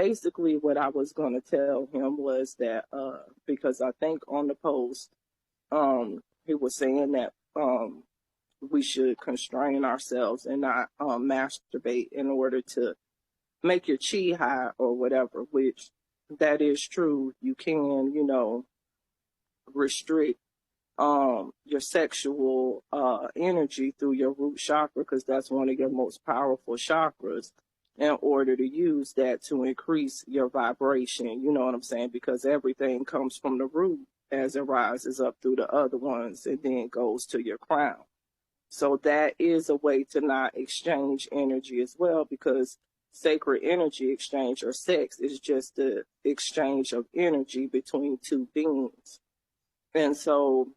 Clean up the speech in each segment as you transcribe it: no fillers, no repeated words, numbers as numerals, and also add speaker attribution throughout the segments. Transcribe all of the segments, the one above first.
Speaker 1: basically what I was going to tell him was that because I think on the post he was saying that we should constrain ourselves and not masturbate in order to make your chi high or whatever, which that is true. You can, restrict your sexual energy through your root chakra, because that's one of your most powerful chakras, in order to use that to increase your vibration. You know what I'm saying? Because everything comes from the root as it rises up through the other ones and then goes to your crown. So that is a way to not exchange energy as well, because sacred energy exchange, or sex, is just the exchange of energy between two beings. And so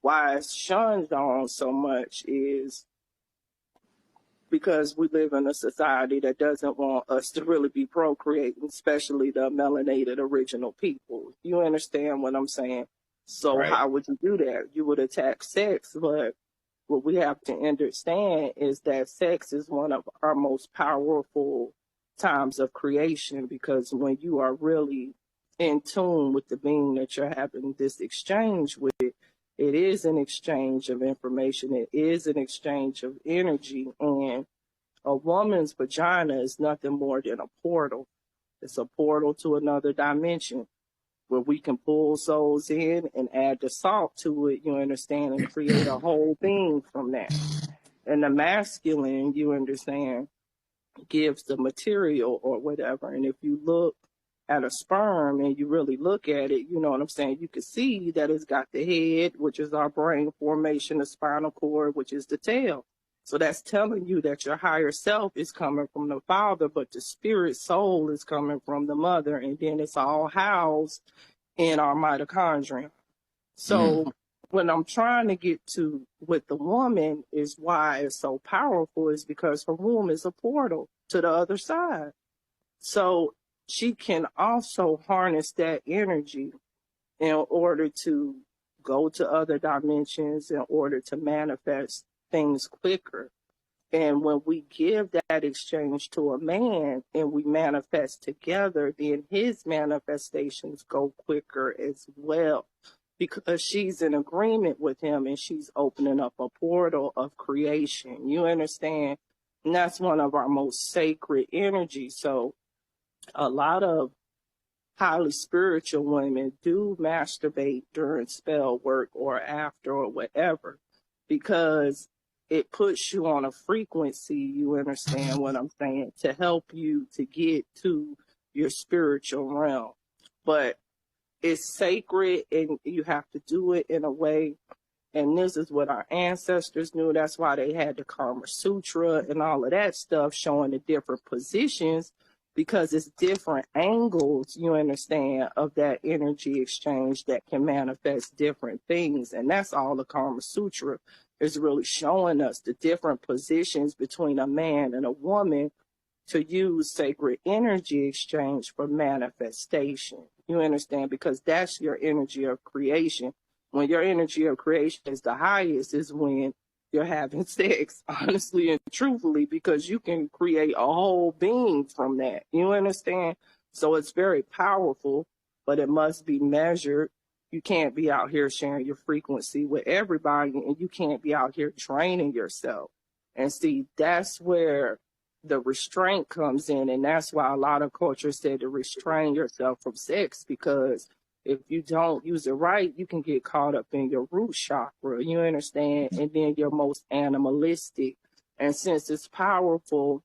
Speaker 1: why it's shunned on so much is because we live in a society that doesn't want us to really be procreating, especially the melanated original people. You understand what I'm saying? So
Speaker 2: Right.
Speaker 1: How would you do that? You would attack sex, but what we have to understand is that sex is one of our most powerful times of creation, because when you are really in tune with the being that you're having this exchange with, it is an exchange of information. It is an exchange of energy. And a woman's vagina is nothing more than a portal. It's a portal to another dimension where we can pull souls in and add the salt to it, you understand, and create a whole being from that. And the masculine, you understand, gives the material or whatever. And if you look at a sperm and you really look at it, you know what I'm saying, you can see that it's got the head, which is our brain formation, the spinal cord, which is the tail. So that's telling you that your higher self is coming from the father, but the spirit soul is coming from the mother, and then it's all housed in our mitochondria. So when I'm trying to get to with the woman is why it's so powerful, is because her womb is a portal to the other side. So she can also harness that energy in order to go to other dimensions, in order to manifest things quicker. And when we give that exchange to a man and we manifest together, then his manifestations go quicker as well, because she's in agreement with him and she's opening up a portal of creation. You understand? And that's one of our most sacred energies. So a lot of highly spiritual women do masturbate during spell work or after or whatever, because it puts you on a frequency, you understand what I'm saying, to help you to get to your spiritual realm. But it's sacred and you have to do it in a way. And this is what our ancestors knew. That's why they had the Karma Sutra and all of that stuff showing the different positions, because it's different angles, you understand, of that energy exchange that can manifest different things. And that's all the Karma Sutra is really showing us, the different positions between a man and a woman to use sacred energy exchange for manifestation. You understand? Because that's your energy of creation. When your energy of creation is the highest is when you're having sex, honestly and truthfully, because you can create a whole being from that. You understand? So it's very powerful, but it must be measured. You can't be out here sharing your frequency with everybody, and you can't be out here training yourself. And see, that's where the restraint comes in, and that's why a lot of cultures said to restrain yourself from sex, because if you don't use it right, you can get caught up in your root chakra, you understand, and then you're most animalistic. And since it's powerful,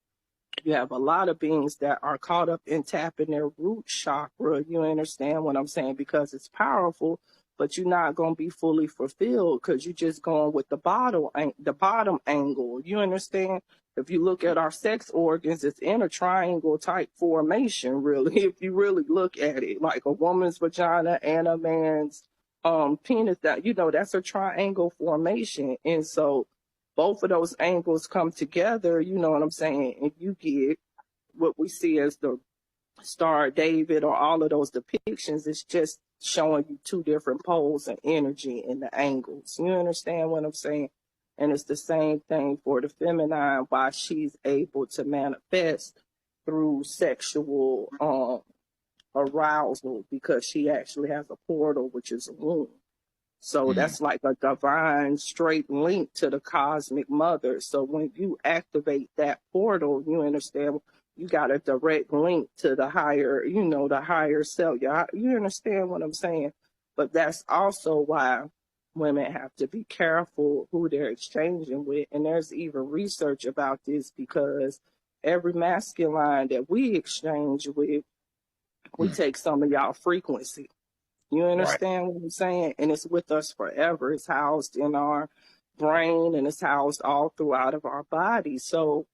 Speaker 1: you have a lot of beings that are caught up in tapping their root chakra, you understand what I'm saying, because it's powerful, but you're not going to be fully fulfilled because you're just going with the bottom angle, you understand? If you look at our sex organs, it's in a triangle type formation, really, if you really look at it, like a woman's vagina and a man's penis, that, that's a triangle formation. And so both of those angles come together, you know what I'm saying, and you get what we see as the Star of David or all of those depictions. It's just showing you two different poles and energy in the angles. You understand what I'm saying? And it's the same thing for the feminine, why she's able to manifest through sexual arousal because she actually has a portal, which is a womb. So that's like a divine straight link to the cosmic mother. So when you activate that portal, you understand you got a direct link to the higher, you know, the higher self. You understand what I'm saying? But that's also why women have to be careful who they're exchanging with. And there's even research about this because every masculine that we exchange with, we take some of y'all frequency. You understand what I'm saying? And it's with us forever. It's housed in our brain and it's housed all throughout of our body. So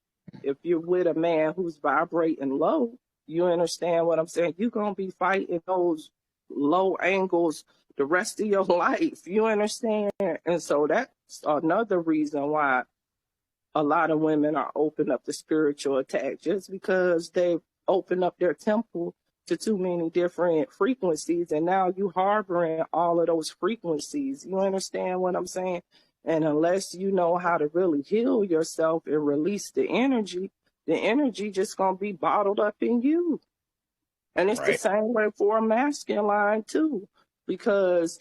Speaker 1: if you're with a man who's vibrating low, you understand what I'm saying? You're going to be fighting those low angles the rest of your life. You understand? And so that's another reason why a lot of women are open up to spiritual attack, just because they've opened up their temple to too many different frequencies, and now you harboring all of those frequencies. You understand what I'm saying? And unless you know how to really heal yourself and release the energy just gonna be bottled up in you. And it's the same way for a masculine too, because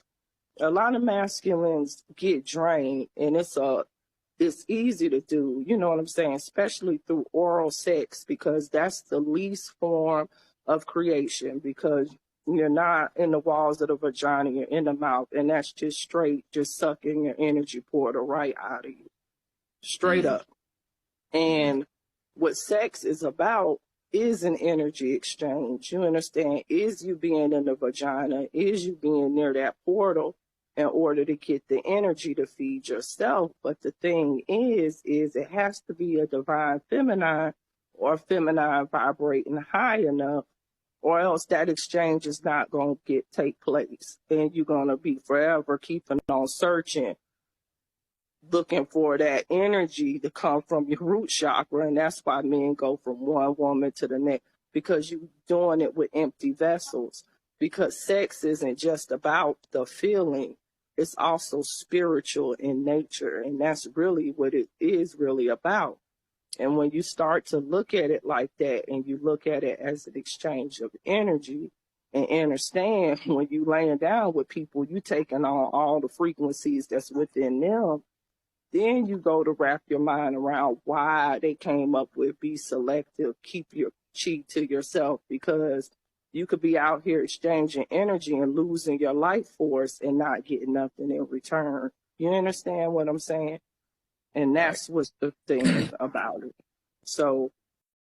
Speaker 1: a lot of masculines get drained, and it's easy to do, you know what I'm saying, especially through oral sex, because that's the least form of creation, because you're not in the walls of the vagina, you're in the mouth, and that's just straight, just sucking your energy portal right out of you, straight up. And what sex is about is an energy exchange. You understand? Is you being in the vagina, is you being near that portal in order to get the energy to feed yourself. But the thing is it has to be a divine feminine or feminine vibrating high enough, or else that exchange is not going to take place. And you're going to be forever keeping on searching, looking for that energy to come from your root chakra. And that's why men go from one woman to the next, because you're doing it with empty vessels. Because sex isn't just about the feeling, it's also spiritual in nature. And that's really what it is really about. And when you start to look at it like that, and you look at it as an exchange of energy, and understand when you laying down with people, you taking on all the frequencies that's within them, then you go to wrap your mind around why they came up with be selective, keep your chi to yourself, because you could be out here exchanging energy and losing your life force and not getting nothing in return. You understand what I'm saying? And that's what's the thing about it. So